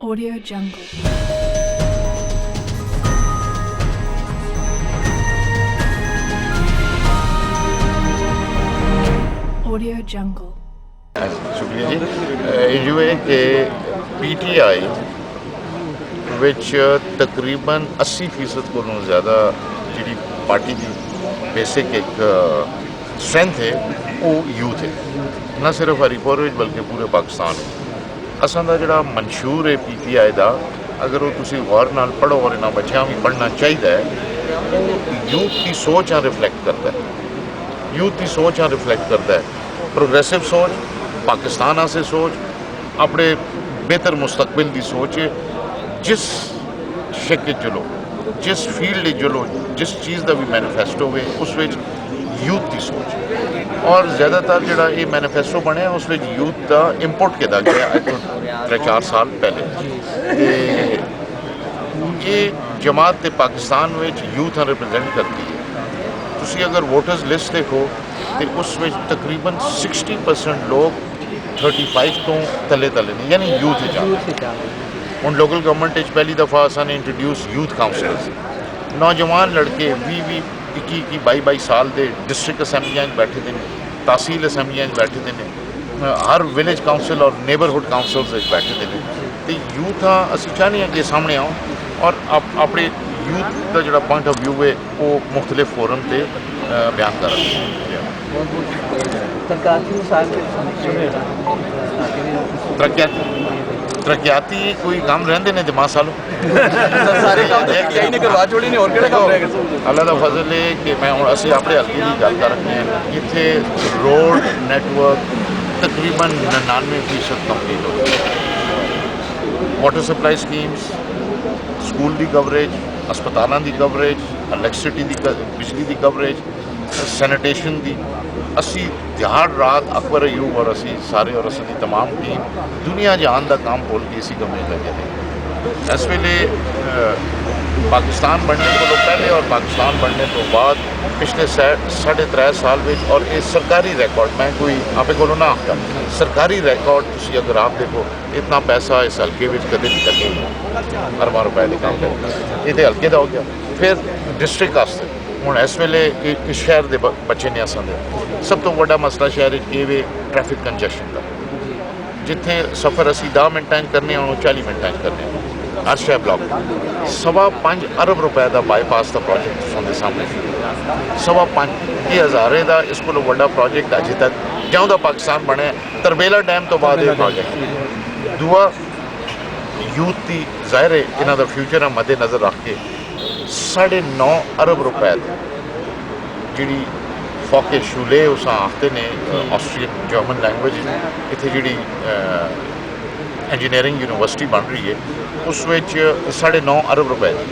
Audio Jungle. Audio Jungle. शुक्रिया जी। जो है कि PTI विच तकरीबन 80% को ज़्यादा जी पार्टी की बेसिक एक स्ट्रेंथ है वो यूथ है, ना सिर्फ हरीपुर विच बल्कि पूरे पाकिस्तान असां दा जिहड़ा मंशूर है PTI का, अगर वो तुसीं गौर नाल पढ़ो और इन्हां बच्चों भी पढ़ना चाहिए, वो यूथ की सोच रिफ्लैक्ट करता है, यूथ की सोच रिफ्लैक्ट करता है। प्रोग्रेसिव सोच, पाकिस्तान से सोच, अपने बेहतर मुस्तकबिल की सोच है। जिस शिक चलो, जिस फील्ड चलो, जिस चीज़ का भी मैनीफेस्टो है उस यूथ की सोच, और ज़्यादातर जोड़ा ये मैनीफेस्टो बनया उस यूथ का इंपुट किया गया अज तो 3-4 साल पहले। ये जमात ते पाकिस्तान में यूथ रिप्रजेंट करती है। तुसी अगर वोटर्स लिस्ट देखो तो उस तकरीबन 60% लोग 35 तो तले ने, यानी यूथ हूँ लोकल गवर्नमेंट पहली दफ़ा असां ने इंट्रोड्यूस यूथ काउंसलर्स, नौजवान लड़के 20-21 साल के डिस्ट्रिक्ट असैम्बलियां बैठे हैं, तहसील असैम्बलियां बैठे हैं, हर विलेज काउंसिल और नेबरहुड काउंसिल्स बैठे हैं। तो यूथ असी चाहते हैं कि सामने आओ और अपने यूथ का जो पॉइंट ऑफ व्यू है वो मुख्तलिफ फोरम पर बयान कर। तरक्याती कोई काम रहते ने दिमाग सालों अल्लाह का फजल है कि मैं हूँ असी अपने हल्के की गल कर रहे हैं। इतने रोड नैटवर्क तकरीबन 99% कंप्लीट हो गया। वाटर सप्लाई स्कीम्स, स्कूल की कवरेज, अस्पतालों की कवरेज, इलैक्ट्रिसिटी की बिजली की कवरेज, सैनिटेशन की, असी दिहाड़ रात अकबर अयूब और असी सारे और असी तमाम टीम दुनिया जहान का काम बोल के इसी कमें लगे हैं। इस वेले पाकिस्तान बनने को पहले और पाकिस्तान बनने तो बाद पिछले 3.5 साल में, और ये सरकारी रिकॉर्ड मैं कोई आप को ना आखा, सरकारी रिकॉर्ड तुसी अगर आप देखो इतना पैसा इस हल्के में कदे नहीं लगे, अरबा रुपए के काम ये तो हल्के का हो गया। फिर डिस्ट्रिक्ट वास्ते हूँ इस वेले इस शहर के बच्चे ने असां दे सब तो बड़ा मसला शहर ये वे ट्रैफिक कंजैक्शन का, जिथे सफ़र असी 10 मिनटां करने 40 मिनटां करने, हर शह ब्लॉक। 5.25 अरब रुपए का बाईपास का प्रोजेक्ट तुहाडे सामने, 5.25 ये हज़ारे का इस को बड़ा प्रोजेक्ट अजे तक ज्यों का पाकिस्तान बने तरबेला डैम तो बाद ये प्रोजेक्ट। दूआ यूथ की जाहिर है इन्हों का फ्यूचर मद्देनज़र रख के 9.5 अरब रुपए जी फौके शूले उस आखते ने ऑस्ट्रियन जर्मन लैंग्वेज इतने जी इंजीनियरिंग यूनिवर्सिटी बन रही है उस 9.5 अरब रुपए की,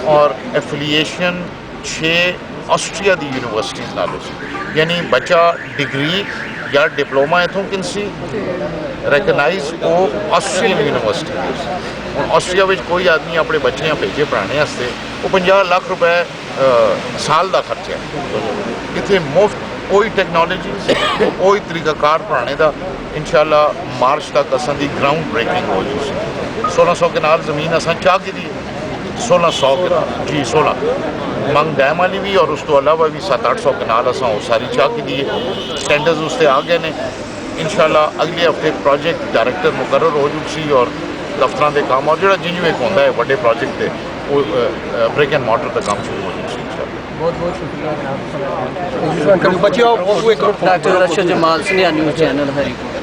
और एफिलिएशन 6 ऑस्ट्रिया की यूनिवर्सिटीज़ नाल, यानी बच्चा डिग्री या डिप्लोमा इतों किनसी रिकगनाइज वो ऑस्ट्रियन यूनिवर्सिटी। हूँ ऑस्ट्रिया में कोई आदमी अपने बच्चे भेजे पढ़ाने वास्ते वो 50 लाख रुपए साल का खर्चा है। इतने मुफ्त वही टेक्नोलॉजी वही तरीकाकार पढ़ाने का इंशाल्लाह मार्च तक असां दी ग्राउंड ब्रेकिंग हो जाए। 1600 कनाल ज़मीन असां चाह की दी, 1600 कनाल जी 16 मंग डैम वाली भी, और उस तो अलावा भी 700-800 कनाल असां वो सारी चाह की दी है। स्टैंडर्ड्स उससे आ गए हैं। इंशाल्लाह अगले हफ्ते प्रोजेक्ट डायरैक्टर मुकर्रर हो चुकी और दफ्तर के काम और जो जिन्हों एक होंगे बड़े प्रोजेक्ट है वो ब्रिक एंड मॉर्टर का काम शुरू हो जाए। बहुत बहुत शुक्रिया। Doctor Rashad Jamal Singh news channel Haripur.